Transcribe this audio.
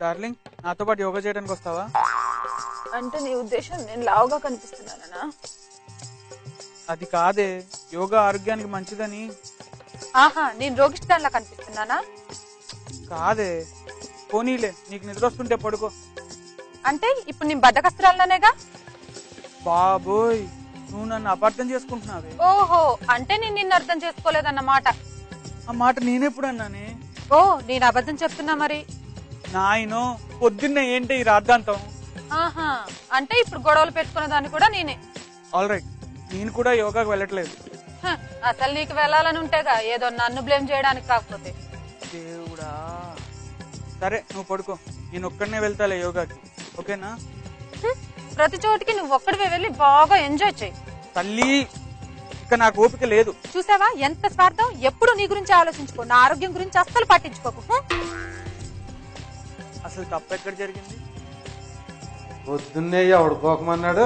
Darling, నాతో పాటు యోగా చేయడానికి వస్తావా? అంటే నీ ఉద్దేశం నేను లావుగా కనిపిస్తున్నానా? అది కాదే, యోగా ఆరోగ్యానికి మంచిదని. ఆహా, నేను రోగిష్టాన్లా కనిపిస్తున్నానా? కాదే, పోనీలే, నీకు నిద్ర వస్తుంటే పడుకో. అంటే ఇప్పుడు నేను బద్దకస్త్రాలనేగా? బాబోయ్, నువ్వు నన్ను అపార్థం చేసుకుంటున్నావే. ఓహో, అంటే నేను నిన్ను అర్థం చేసుకోలేదన్నమాట. ఆ మాట నేనెప్పుడు అన్నానే? ఓ, నేను అబద్ధం చెప్తున్నా మరి. నాయనో, పొద్దున్నే ఏంటి ఈ రాద్ధాంతం? ఆహా, అంటే ఇప్పుడు గొడవలు పెట్టుకున్న దాన్ని కూడా నేనే. ఆల్ రైట్, నేను కూడా యోగాకి వెళ్ళట్లేదు. హ, అసలు నీకు వెళ్ళాలని ఉంటేగా, ఏదో నన్ను బ్లేమ్ చేయడానికి కాకపోతే. దేవుడా, సరే నువ్వు పడుకో, నేను ఒక్కడనే వెళ్తాలే యోగాకి, ఓకేనా? ప్రతి చోటికి నువ్వు ఒక్కడివే వెళ్ళి బాగా ఎంజాయ్ చేయి. తల్లి, ఇక నాకు ఓపిక లేదు. చూసావా ఎంత స్వార్థం? ఎప్పుడు నీ గురించి ఆలోచించుకో, నా ఆరోగ్యం గురించి అస్సలు పట్టించుకోకు. అసలు తప్పు ఎక్కడ జరిగింది? పొద్దున్నే ఎవడు కోకమన్నాడు?